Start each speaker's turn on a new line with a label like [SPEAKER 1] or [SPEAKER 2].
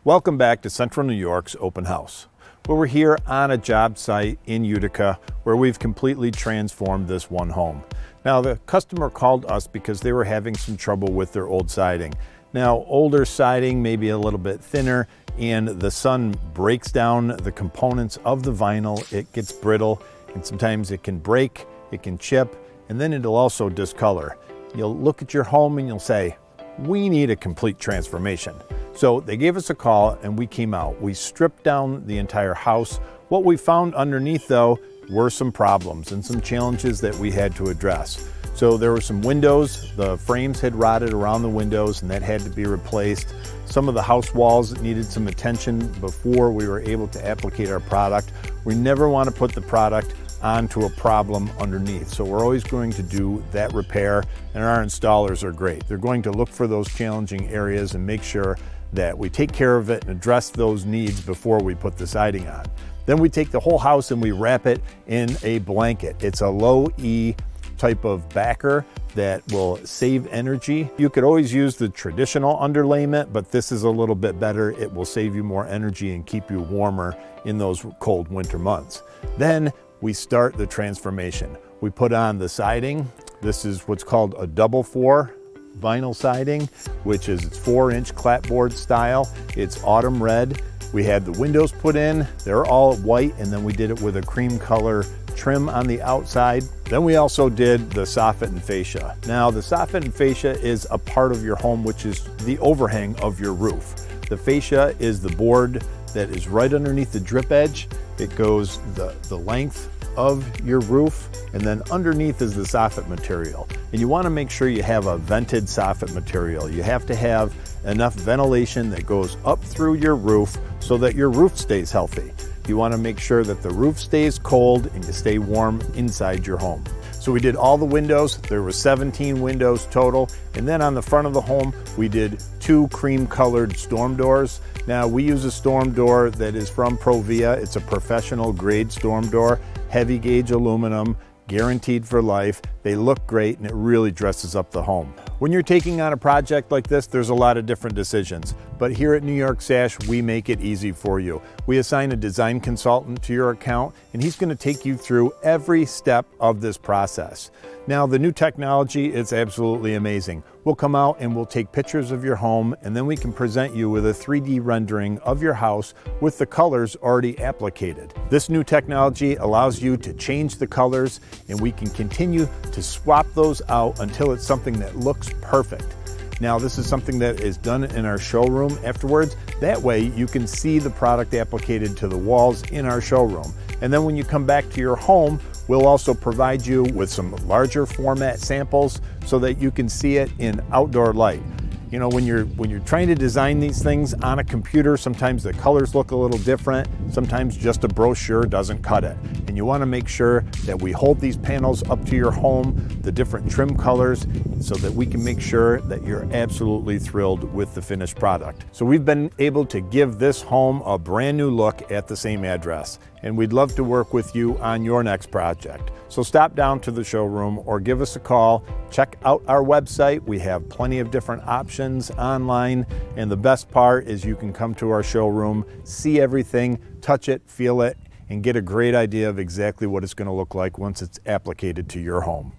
[SPEAKER 1] Welcome back to Central New York's Open House, where we're here on a job site in Utica where we've completely transformed this one home. Now, the customer called us because they were having some trouble with their old siding. Now, older siding may be a little bit thinner and the sun breaks down the components of the vinyl. It gets brittle and sometimes it can break, it can chip, and then it'll also discolor. You'll look at your home and you'll say, we need a complete transformation. So they gave us a call and we came out. We stripped down the entire house. What we found underneath though were some problems and some challenges that we had to address. So there were some windows, the frames had rotted around the windows and that had to be replaced. Some of the house walls needed some attention before we were able to applicate our product. We never want to put the product onto a problem underneath. So we're always going to do that repair, and our installers are great. They're going to look for those challenging areas and make sure that we take care of it and address those needs before we put the siding on. Then we take the whole house and we wrap it in a blanket. It's a low E type of backer that will save energy. You could always use the traditional underlayment, but this is a little bit better. It will save you more energy and keep you warmer in those cold winter months. Then we start the transformation. We put on the siding. This is what's called a double 4 vinyl siding, which is 4-inch clapboard style. It's autumn red. We had the windows put in. They're all white, and then we did it with a cream color trim on the outside. Then we also did the soffit and fascia. Now, the soffit and fascia is a part of your home, which is the overhang of your roof. The fascia is the board that is right underneath the drip edge. It goes the length of your roof, and then underneath is the soffit material. And you want to make sure you have a vented soffit material. You have to have enough ventilation that goes up through your roof so that your roof stays healthy. You want to make sure that the roof stays cold and you stay warm inside your home. So we did all the windows. There were 17 windows total. And then on the front of the home, we did 2 cream colored storm doors. Now we use a storm door that is from Provia. It's a professional grade storm door, heavy gauge aluminum, guaranteed for life. They look great and it really dresses up the home. When you're taking on a project like this, there's a lot of different decisions. But here at New York Sash, we make it easy for you. We assign a design consultant to your account and he's going to take you through every step of this process. Now, the new technology is absolutely amazing. We'll come out and we'll take pictures of your home and then we can present you with a 3D rendering of your house with the colors already applicated. This new technology allows you to change the colors and we can continue to swap those out until it's something that looks perfect. Now, this is something that is done in our showroom afterwards. That way you can see the product applicated to the walls in our showroom. And then when you come back to your home, we'll also provide you with some larger format samples so that you can see it in outdoor light. You know, when you're trying to design these things on a computer, sometimes the colors look a little different. Sometimes just a brochure doesn't cut it. And you want to make sure that we hold these panels up to your home, the different trim colors, so that we can make sure that you're absolutely thrilled with the finished product. So we've been able to give this home a brand new look at the same address. And we'd love to work with you on your next project. So stop down to the showroom or give us a call. Check out our website. We have plenty of different options online. And the best part is you can come to our showroom, see everything, touch it, feel it, and get a great idea of exactly what it's going to look like once it's applicated to your home.